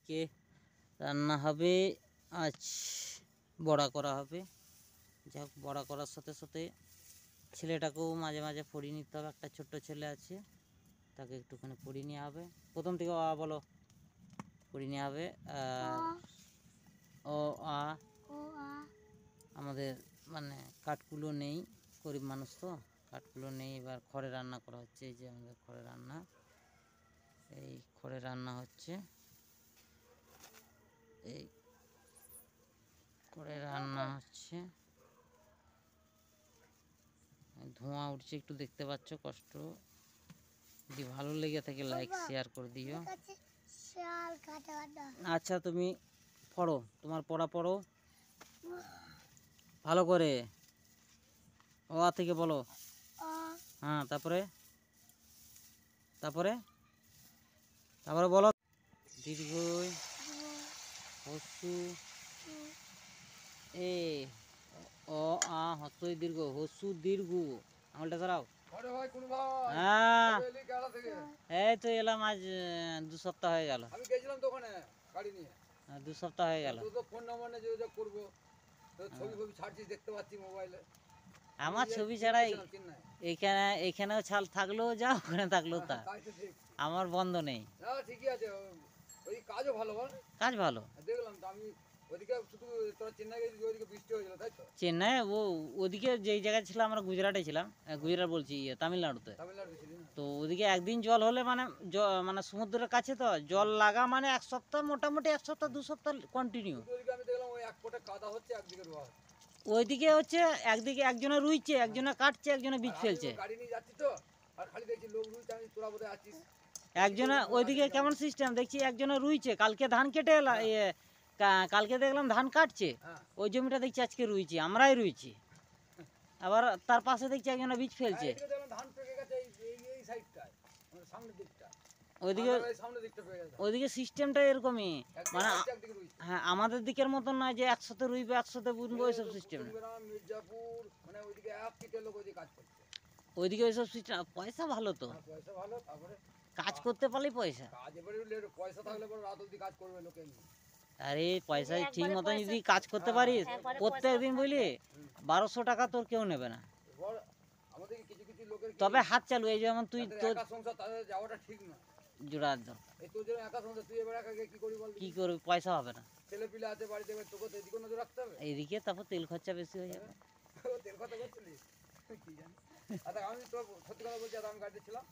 এদিকে রান্না হবে, আজ বড়া করা হবে। যাক, বড়া করার সাথে সাথে ছেলেটাকেও মাঝে মাঝে পড়িয়ে নিতে হবে। একটা ছোট্ট ছেলে আছে, তাকে একটুখানি পড়িয়ে নেওয়া হবে। প্রথম থেকে বলো পড়িয়ে নেওয়া হবে। ও আ আমাদের মানে কাঠগুলো নেই, গরিব মানুষ তো, কাঠগুলো নেই। এবার খড়ে রান্না করা হচ্ছে। এই যে আমাদের খড়ে রান্না, এই খড়ে রান্না হচ্ছে, এই করে রান্না হচ্ছে। ধোঁয়া উঠছে, একটু দেখতে পাচ্ছ, কষ্ট। যদি ভালো লেগে থাকে লাইক শেয়ার করে দিও। আচ্ছা, তুমি পড়ো, তোমার পড়া পড়ো ভালো করে। ও আ থেকে বলো। হ্যাঁ, তারপরে তারপরে তারপরে বলো। দীর্ঘই হস্যু এ অ আ হস্যই দীর্ঘ, হস্যু দীর্ঘ। আঙুলটা ধরাও। হ্যাঁ, এই তো এলাম, আজ 2 সপ্তাহ হয়ে গেল। আমি গেছিলাম দোকানে গাড়ি নিয়ে। 2 সপ্তাহ হয়ে গেল। তো ফোন নাম্বার নিয়ে যোগাযোগ করবো, তো ছবি ছাড়ছিস, দেখতে পাচ্ছি মোবাইলে। আমার ছবি ছাড়াই এখানেও ছাল থাকলেও যা, ওখানে থাকলেও তা, আমার বন্ধ নেই। ঠিকই আছে, ওই কাজও ভালো বল। কাজ ভালো দেখলাম তো আমি। ওদিকে শুধু তোরা চেন্নাই গেছিস, ওদিকে বৃষ্টি হয়েছিল তাই তো? চেন্নাই, ওদিকে যেই জায়গায় ছিলাম আমরা গুজরাটে ছিলাম। গুজরাট বলছি, তামিলনাড়ুতে। তো ওদিকে একদিন জল হলে মানে মানে সমুদ্রের কাছে তো জল লাগা মানে 1 সপ্তাহ, মোটামুটি 1 সপ্তাহ 2 সপ্তাহ কন্টিনিউ। আমি দেখলাম ওই এক ফোঁটা কাদা হচ্ছে, একদিকে রোয়া হচ্ছে। ওইদিকে হচ্ছে একদিকে একজনে রুইছে, একজনে কাটছে, একজনে বীজ ফেলছে। গাড়ি নিয়ে যাচ্ছি তো, আর খালি দেখছি লোক রুইছে, আমি তোরা বোধহয় আছিস। একজনে ওইদিকে কেমন সিস্টেম দেখছি, একজনে রুইছে, কালকে ধান কেটে এলা, কালকে দেখলাম ধান কাটছে, ওই জমিটা দেখছি আজকে রুইছি, আমরাই রুইছি। আবার তার পাশে দেখছি একজনে বীজ ফেলছে। ধান পেকে গেছে এই সাইডটায়, মানে সামনের দিকটা। ওইদিকে সিস্টেমটা এরকমই, মানে হ্যাঁ, আমাদের দিকের মতন নয় যে একসাথে রুইবে একসাথে বুনবো, ওইসব সিস্টেম না। মির্জাপুর মানে ওইদিকে এক কিটের লোক ওইদিকে কাজ করছে। ওইদিকে ওইসব সিস্টেম, পয়সা ভালো তো, পয়সা ভালো। তারপরে কাজ করতে পারলেই পয়সা। কাজ এবারে পয়সা থাকলে পরে রাত অবধি কাজ করবে লোকে। আরে পয়সা ঠিক মতন যদি কাজ করতে পারিস, প্রত্যেক দিন বুঝলি 1200 টাকা তোর কেউ নেবে না। আমাদের কিছু কিছু লোকের তবে হাত চালু, এই যেমন তুই তোর সংসার, তাদের যাওয়াটা ঠিক না। জোড়া দাও, এই তোর জন্য একা সংসার, তুই এবার একা কি করবি বল? কি করবি, পয়সা হবে না। ছেলে পিলে আছে বাড়িতে, এবার তোকে তো এদিকে নজর রাখতে হবে। এইদিকে তারপর তেল খরচা বেশি হয়ে যাবে। তেল কথা করছিলিস কি জানি। আচ্ছা, আমি তো সত্যি কথা বলছি, আমি গাড়িতে ছিলাম।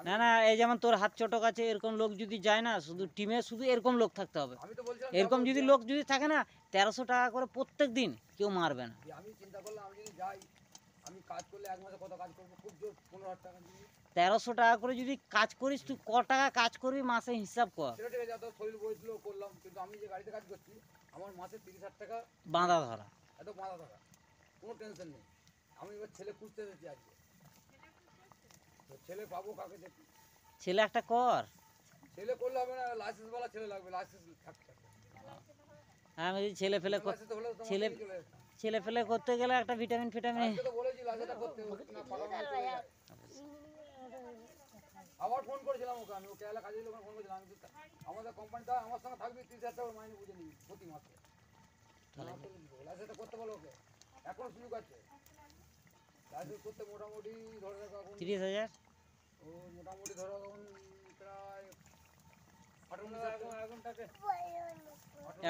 না না, এই যেমন তোর হাত চটক আছে, এরকম লোক যদি যায় না, শুধু টিমে শুধু এরকম লোক থাকতে হবে। এরকম যদি লোক যদি থাকে না, 1300 টাকা করে প্রত্যেক দিন, কেউ মারবে না। আমি চিন্তা করলাম, আমি যদি যাই, আমি কাজ করলে 1 মাসে কত কাজ করবো, খুব জোর 15,000 টাকা দিয়ে। 1300 টাকা করে যদি কাজ করিস, তুই ক টাকা কাজ করবি মাসে হিসাব কর। সেটা ঠিক আছে, এত শরীর বইছিল করলাম, কিন্তু আমি যে গাড়িতে কাজ করছি, আমার মাসে 30,000 টাকা বাঁধা ধরা, এত বাঁধা ধরা, কোনো টেনশন নেই। আমি এবার ছেলে খুঁজতে এসেছি আজকে, তো ছেলে পাবো কাকে দেখি। ছেলে একটা কর। ছেলে করলে হবে না, লাইসেন্সওয়ালা ছেলে লাগবে, লাইসেন্স থাকতে। হ্যাঁ, আমি ছেলে ফেলে ছেলে ফেলে করতে গেলে একটা ভিটামিন ফিটামিন। বলেছি লাইসেন্সটা করতে, আবার ফোন করেছিলাম ওকে, আমি ওকে এলাকা কাজে লোক ফোন করেছিলাম। আমাদের কোম্পানিটা আমার সঙ্গে থাকবি, 30,000 টাকা মাইনে বুঝে নিবি প্রতি মাসে। লাইসেন্সটা করতে বলো ওকে, এখন সুযোগ আছে। লাইসেন্স করতে মোটামুটি ধরে রাখো এখন 30,000, ও মোটামুটি ধরো এখন প্রায়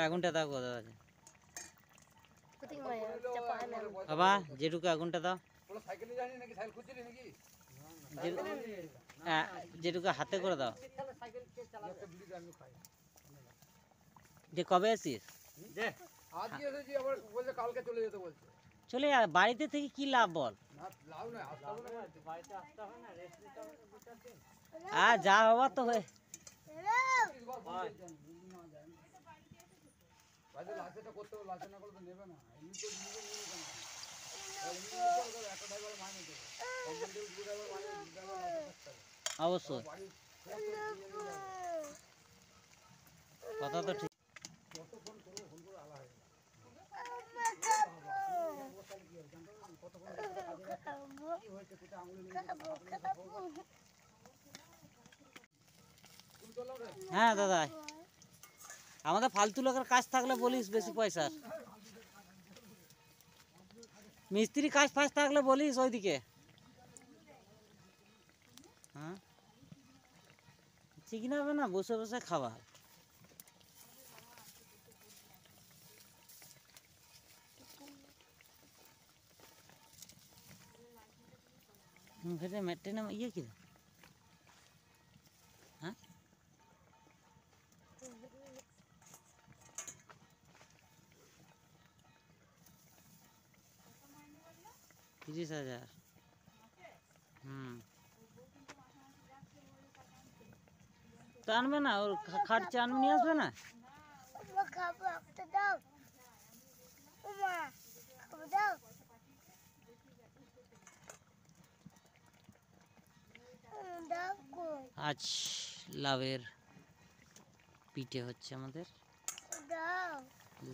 1 ঘন্টা দাও, কথা আছে বাবা, যেটুকু 1 ঘন্টা দাও, সাইকেলে জানি নাকি, সাইকেল খুঁজছিলি নাকি? যেটুকু হাতে করে দাও। যে কবে আসিস? আজকে এসেছি, আবার বলছে কালকে চলে যেতে বলছে। চলে যা, বাড়িতে থেকে কি লাভ বল? লাভ নয়, আর যা হবার তো হয়ে। লাইসেন্সটা করতে হবে, লাইসেন্স না করলে তো নেবে না। এমনি তো নেবে কেন? একটা ড্রাইভার মাইনে দেবে, অবশ্যই, কথা তো ঠিক। হ্যাঁ দাদা। আমাদের ফালতু লোকের কাজ থাকলে বলিস বেশি পয়সার, মিস্ত্রি কাজ ফাজ থাকলে বলিস ওইদিকে। হ্যাঁ ঠিক না হবে না, বসে বসে খাবার। ফেটে মেটে না ইয়ে কি হ্যাঁ 30,000। তো আনবে না, ওর খাট চান নিয়ে আসবে না। আজ লাউয়ের পিঠে হচ্ছে আমাদের।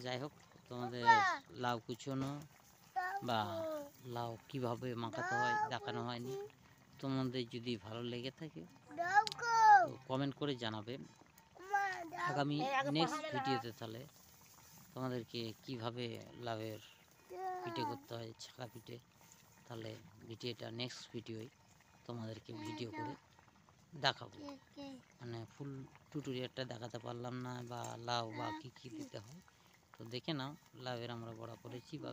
যাই হোক, তোমাদের লাউ কুচোনো বা লাউ কিভাবে মাখাতে হয় দেখানো হয়নি। তোমাদের যদি ভালো লেগে থাকে তো কমেন্ট করে জানাবে। আগামী নেক্সট ভিডিওতে তাহলে তোমাদেরকে কিভাবে লাউয়ের পিঠে করতে হয়, ছাকা পিঠে, তাহলে ভিডিওটা নেক্সট ভিডিওয় তোমাদেরকে ভিডিও করে দেখাবো। মানে ফুল টিউটোরিয়ালটা দেখাতে পারলাম না, বা লাউ বা কী কী দিতে হয় তো দেখে নাও। লাউয়ের আমরা বড়া করেছি বা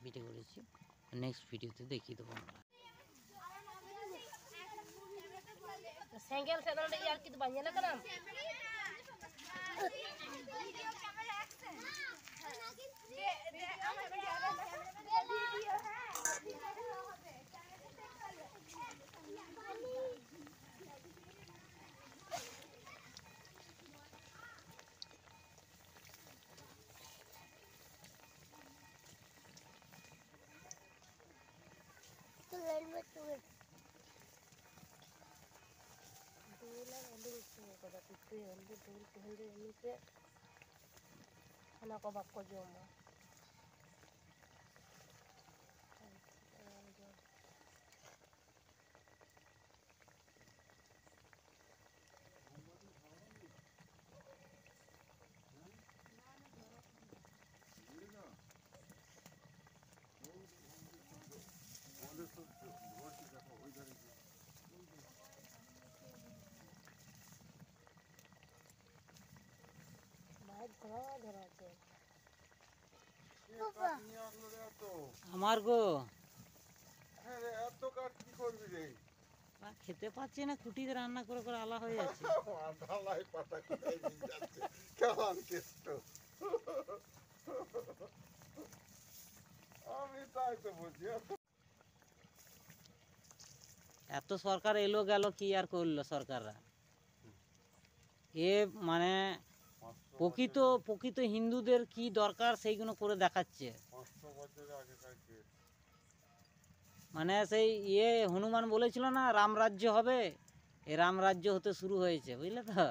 পিঠে করেছি, নেক্সট ভিডিওতে দেখিয়ে দেবো আমরা। Anak ko bako joma. আমার গো এত কাঠ কি করবি রে? খেতে পাচ্ছি না, খুঁটিতে রান্না করে করে আলা হয়ে যাচ্ছে। আলাই পাতা কোথায় নিয়ে যাচ্ছে? কেমন কেষ্ট? আমি তাই তো বলছি। এত সরকার এলো গেল, কি আর করলো সরকাররা? এ মানে প্রকৃত প্রকৃত হিন্দুদের কি দরকার সেইগুলো করে দেখাচ্ছে। 500 বছর আগেকার কেস। মানে সেই ইয়ে হনুমান বলেছিল না রাম রাজ্য হবে, এই রাম রাজ্য হতে শুরু হয়েছে, বুঝলে তো।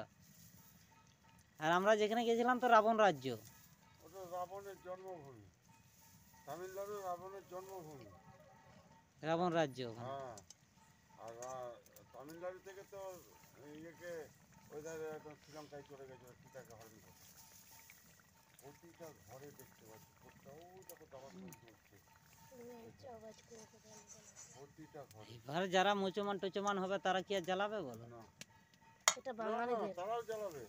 আর আমরা যেখানে গেছিলাম তো রাবণ রাজ্য। ওটা রাবণের জন্মভূমি, তামিলনাড়ু রাবণের জন্মভূমি। রাবণ রাজ্য হ্যাঁ, আর তামিলনাড়ু থেকে তো ইয়েকে ওইধারে একদম শ্রীলঙ্কায় চলে গেছে, সীতাকে হরণ করে। প্রতিটা ঘরে দেখতে পাচ্ছি, প্রতিটা ওই দেখো দাবার চলছে, প্রতিটা ঘরে। এবার যারা মুচমান টুচমান হবে তারা কি আর জ্বালাবে বলো? না, এটা না, বাঙালিদের। তারাও জ্বালাবে,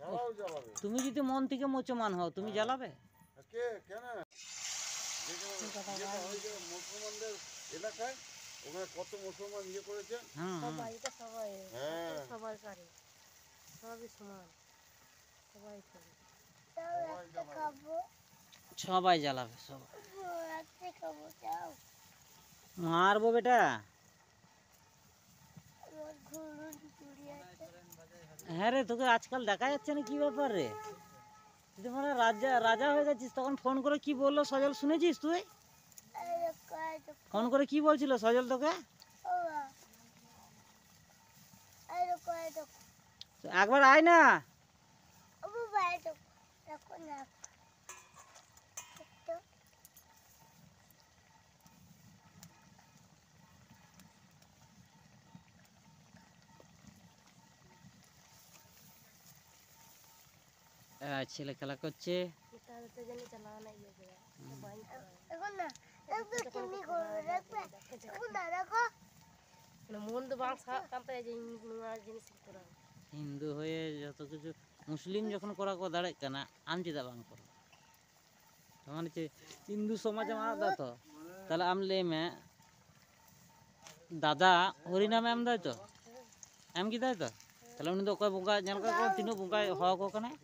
তারাও জ্বালাবে। তুমি যদি মন থেকে মুচমান হও তুমি জ্বালাবে? কে কেন? যেটা হয়েছে মুসলমানদের এলাকায়, ওখানে কত মুসলমান ইয়ে করেছে। সবাই এটা সবাই হ্যাঁ, সবাই করে, সবই সমান, সবাই করে। সবাই জ্বালাবে, সবাই মারবো বেটা। হ্যাঁ রে, তোকে আজকাল দেখা যাচ্ছে না, কি ব্যাপার রে? তুই মানে রাজা রাজা হয়ে গেছিস। তখন ফোন করে কি বললো সজল, শুনেছিস তুই? ফোন করে কি বলছিল সজল তোকে? একবার আয় না। ছেলে খেলা করছে। নেতার তো জানি চালানা ইয়ে করে বাই করে এখন না একটু চিনি করে রাখবে এখন না রাখো মানে মন তো বাং কামতে যে নোয়া জিনিস করা হিন্দু হয়ে যত কিছু মুসলিম যখন করা কো দাঁড়ায় কেনা আম চিদা বাং করো মানে যে হিন্দু সমাজ আলাদা তো তাহলে আমলে মে দাদা হরিনামে এম দেয় তো এম কি দেয় তো তাহলে উনি তো অকয় বঙ্গা ᱧᱮᱞ ᱠᱟᱜ ᱠᱚᱣᱟ ᱛᱤᱱᱟᱹᱜ ᱵᱚᱸᱜᱟᱭ ᱦᱚᱦᱚ ᱟᱠᱚ ᱠᱟᱱᱟᱭ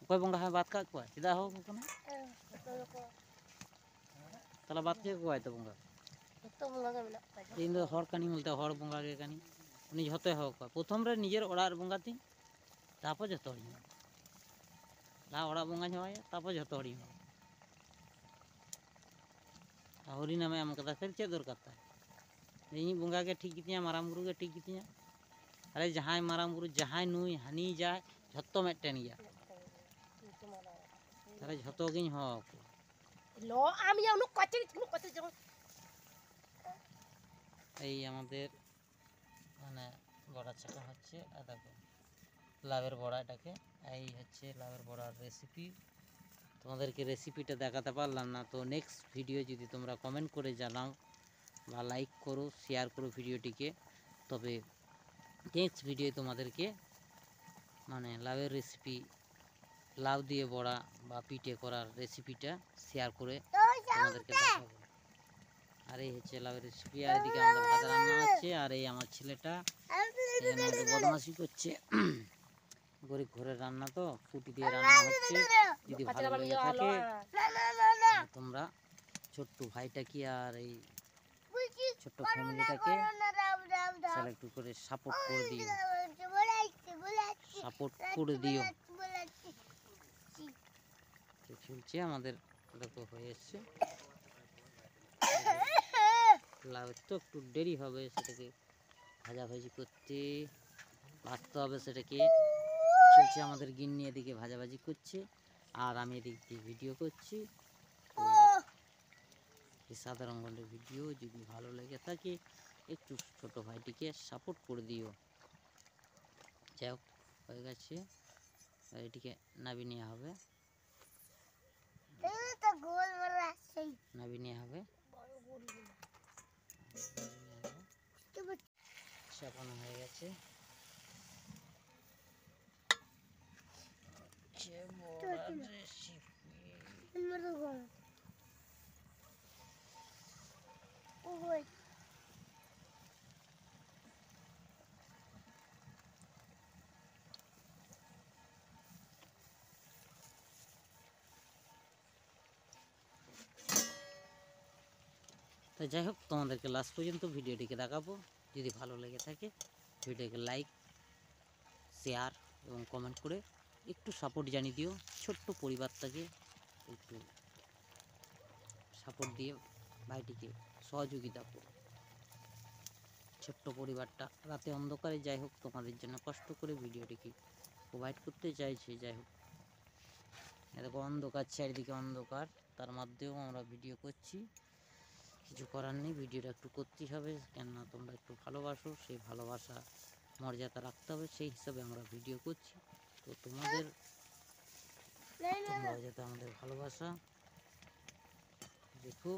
ᱚᱠᱚᱭ ᱵᱚᱸᱜᱟ ᱦᱚᱸ ᱵᱟᱫ ᱠᱟᱜ ᱠᱚᱣᱟ ᱪᱮᱫᱟᱜ ᱦᱚᱦᱚ ᱟᱠᱚ ᱠᱟᱱᱟᱭ তাহলে বাদ কে ᱠᱚᱣᱟᱭ ᱛᱚ ᱵᱚᱸᱜᱟ ᱡᱚᱛᱚ ᱵᱚᱸᱜᱟ ᱜᱮ ᱢᱮᱱᱟᱜ ᱠᱚᱣᱟ ᱤᱧ ᱫᱚ ᱦᱚᱲ ᱠᱟᱹᱱᱤᱧ ᱵᱚᱞᱛᱮ ᱦᱚᱲ ᱵᱚᱸᱜᱟ ᱜᱮ ᱠᱟᱹᱱᱤᱧ ᱩᱱᱤ ᱡᱷᱚᱛᱚᱭ ᱦᱚᱦᱚ ᱠᱚᱣᱟ ᱯᱨᱚᱛᱷᱚᱢ ᱨᱮ ᱱᱤᱡᱮᱨ ᱚᱲᱟᱜ ᱨᱮ ᱵᱚᱸᱜᱟ ᱛᱤᱧ ᱛᱟᱨᱯᱚᱨ ᱡᱷᱚᱛᱚ ᱦᱚᱲᱤᱧ ᱦᱚᱦᱚ ᱞᱟᱦᱟ ᱚᱲᱟᱜ ᱵᱚᱸᱜᱟᱧ ᱦᱚᱦᱚᱭᱟ ᱛᱟᱨᱯᱚর ᱡᱷᱚᱛᱚ ᱦᱚᱲᱤᱧ ᱦᱚᱦᱚ ᱦᱚᱨᱤ ᱱᱟᱢᱮ ᱮᱢ ᱠᱟᱫᱟ ᱯᱷᱮᱨ ᱪᱮᱫ ᱫᱚᱨᱠᱟর ᱛᱟᱭ ᱤᱧ ᱵᱚᱸᱜᱟ ᱜᱮ ᱴᱷᱤᱠ ᱜᱮᱛᱤᱧᱟ ᱢᱟᱨᱟᱝ ᱵᱩᱨᱩ ᱜᱮ ᱴᱷᱤᱠ ᱜᱮᱛᱤᱧᱟ আরে যাহাই মারাং বুড়ু যাহাই নুই হানি যায় ঝত্ত মেটেন গিয়া তাহলে ঝত গিኝ হক লো আমি অনু কচি যেমন এই আমাদের মানে বড়া চাকা হচ্ছে আর দেখো লাভের বড়া এটাকে এই হচ্ছে লাভের বড়ার রেসিপি তোমাদেরকে রেসিপিটা দেখাতে পারলাম না তো নেক্সট ভিডিও যদি তোমরা কমেন্ট করে জানাও বা লাইক করো শেয়ার করো ভিডিওটিকে তবে নেক্সট ভিডিও তোমাদেরকে মানে লাভের রেসিপি লাউ দিয়ে বড়া বা পিঠে করার রেসিপিটা শেয়ার করে তোমাদেরকে দেখাবো আর এই হচ্ছে লাভের রেসিপি আর এদিকে আমাদের ভাত রান্না হচ্ছে আর এই আমার ছেলেটা এখানে একটু বদমাশি করছে গরিব ঘরের রান্না তো ফুটি দিয়ে রান্না হচ্ছে যদি ভালো লেগে থাকে তোমরা ছোট্ট ভাইটাকে আর এই ছোট্ট ফ্যামিলিটাকে তাহলে একটু করে সাপোর্ট করে দিও সাপোর্ট করে দিও তো চলছে আমাদের দেখো হয়ে এসছে লাউয়ের তো একটু দেরি হবে সেটাকে ভাজাভাজি করতে ভাজতে হবে সেটাকে চলছে আমাদের গিন্নি এদিকে ভাজাভাজি করছে আর আমি এদিক দিয়ে ভিডিও করছি এই সাধারণ গণের ভিডিও যদি ভালো লেগে থাকে একটু ছোট ভাইটিকে সাপোর্ট করে দিও যাই হোক হয়ে গেছে এটিকে নামিয়ে নেওয়া হবে নামিয়ে নেওয়া হবে চাপানো হয়ে গেছে তো যাই হোক তোমাদেরকে লাস্ট পর্যন্ত ভিডিওটিকে দেখাবো যদি ভালো লেগে থাকে ভিডিওকে লাইক শেয়ার এবং কমেন্ট করে একটু সাপোর্ট জানিয়ে দিও ছোট্ট পরিবারটাকে একটু সাপোর্ট দিয়ে ভাইটিকে সহযোগিতা করো ছোট্ট পরিবারটা রাতে অন্ধকারে যাই হোক তোমাদের জন্য কষ্ট করে ভিডিওটিকে প্রোভাইড করতে চাইছে যাই হোক এরকম অন্ধকার চারিদিকে অন্ধকার তার মধ্যেও আমরা ভিডিও করছি কিছু করার নেই ভিডিওটা একটু করতেই হবে কেননা তোমরা একটু ভালোবাসো সেই ভালোবাসা মর্যাদা রাখতে হবে সেই হিসাবে আমরা ভিডিও করছি তো তোমাদের তোমরাও যাতে আমাদের ভালোবাসা দেখো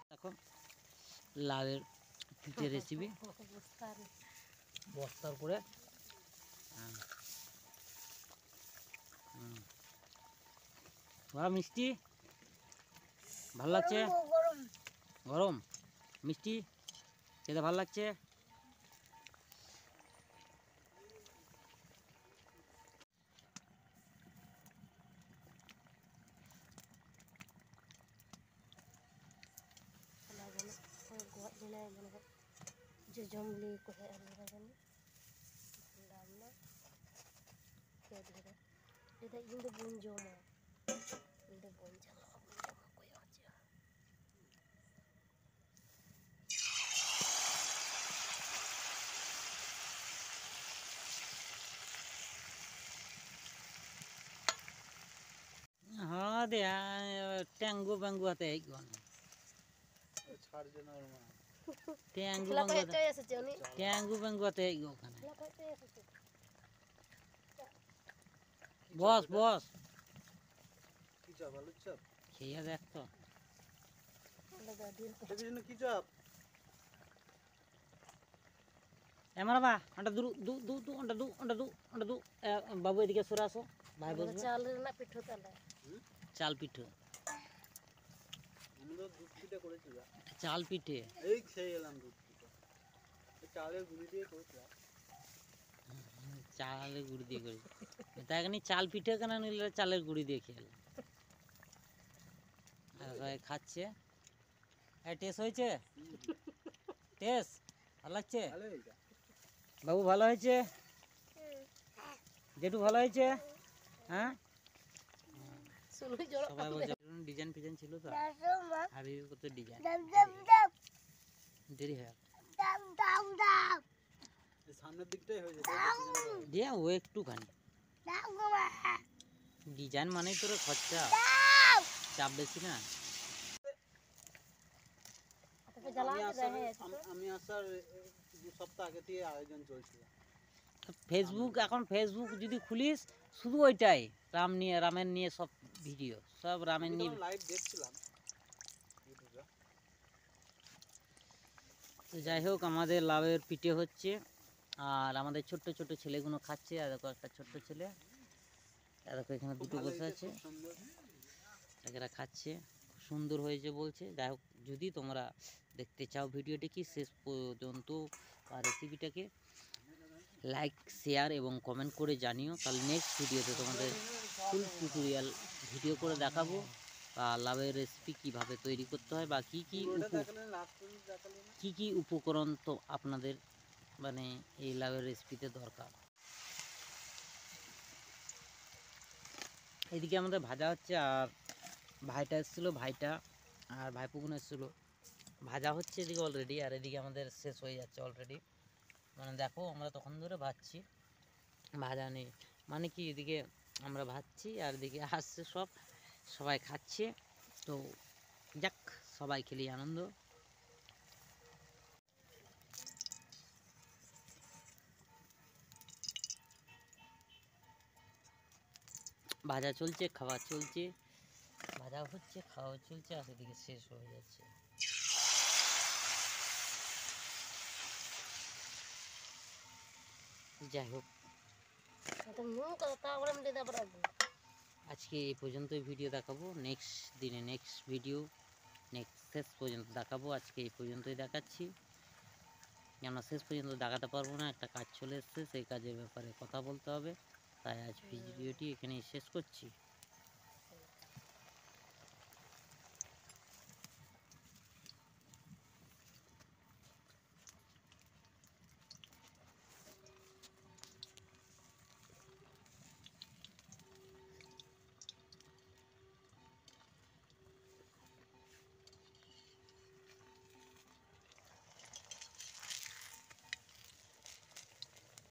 দেখো লাউয়ের পিঠে রেসিপি বস্তার করে বড় মিষ্টি ভালো লাগছে গরম মিষ্টি খেতে ভালো লাগছে जो जम ले को है अलग जाने डालना क्या धीरे इधर इंदु बुन जो मां इंदु बुन चला कोई आजा हाँ दे टैंगो बैंगो आते हैं कौन टैंगो ला बैंगो तो ऐसे चोनी टैंगो बैंगो आते हैं कौन ला तो ऐसे বস বস কি চাপ আলুর চাপ খেয়ে দেখ তো। এর জন্য কি চাপ এমারা বা আন্ডা দু দু দু দু আন্ডা দু আন্ডা দু আন্ডা দু বাবু এদিকে সরে আসো ভাই বসবে। চাল রেনা পিঠো তালে চাল পিঠে আমি তো দুধ পিঠা করেছি যা চাল পিঠে এই খেয়ে এলাম দুধ পিঠা চালের গুঁড়ি দিয়ে করেছিলাম চালের গুঁড়ি দিয়ে করেছি তাই এখানে চাল পিঠে কেন নিলে চালের গুঁড়ি দিয়ে খেয়ে আর সবাই খাচ্ছে। টেস্ট হয়েছে? টেস্ট ভালো লাগছে? ভালো হয়েছে বাবু ভালো হয়েছে? জেঠু ভালো হয়েছে? হ্যাঁ শুনুই জোর সবাই বলছে ডিজাইন ফিজাইন ছিল তো দাদু মা আর এই কত ডিজাইন দাম দাম দাম দেরি হয় দাম দাম দাম এই সামনের দিকটাই হয়ে যেত দিয়া ও একটুখানি দাম মা ডিজাইন মানেই তোর খরচা দাম চাপ বেশি না। জ্বালা আমি আসার 2 সপ্তাহ আগে থেকে আয়োজন চলছিল ফেসবুক এখন ফেসবুক যদি খুলিস শুধু ওইটাই রামের নিয়ে সব ভিডিও সব রামের নিয়ে। লাইভ দেখছিলাম ইউটিউবে তো যাই হোক আমাদের লাউয়ের পিঠে হচ্ছে আর আমাদের ছোট্ট ছোট্ট ছেলেগুলো খাচ্ছে। আর দেখো একটা ছোট্ট ছেলে আর দেখো এখানে দুটো বসে আছে সুন্দর এরা খাচ্ছে খুব সুন্দর হয়েছে বলছে। যাই হোক যদি তোমরা দেখতে চাও ভিডিওটি কি শেষ পর্যন্ত আর রেসিপিটাকে লাইক শেয়ার এবং কমেন্ট করে জানিও তাহলে নেক্সট ভিডিওতে তোমাদের ফুল টিউটোরিয়াল ভিডিও করে দেখাবো বা লাউয়ের রেসিপি কীভাবে তৈরি করতে হয় বা কী কী দেখালেন লাস্ট পর্যন্ত দেখালেন না কী কী উপকরণ তো আপনাদের মানে এই লাউয়ের রেসিপিতে দরকার। এদিকে আমাদের ভাজা হচ্ছে আর ভাইটা এসেছিলো ভাইটা আর ভাইপুকুন এসেছিলো ভাজা হচ্ছে এদিকে অলরেডি আর এদিকে আমাদের শেষ হয়ে যাচ্ছে অলরেডি। মানে দেখো আমরা তখন ধরে ভাজছি ভাজা নেই মানে কি এদিকে আমরা ভাজছি আর এদিকে আসছে সবাই খাচ্ছে। তো যাক সবাই খেলি আনন্দ। ভাজা চলছে খাওয়া চলছে ভাজা হচ্ছে খাওয়া চলছে আর এদিকে শেষ হয়ে যাচ্ছে। যাই হোক আজকে এই পর্যন্তই ভিডিও দেখাবো নেক্সট দিনে নেক্সট ভিডিও নেক্সট শেষ পর্যন্ত দেখাবো। আজকে এই পর্যন্তই দেখাচ্ছি কেননা শেষ পর্যন্ত দেখাতে পারবো না একটা কাজ চলে এসছে সেই কাজের ব্যাপারে কথা বলতে হবে তাই আজ ভিডিওটি এখানেই শেষ করছি।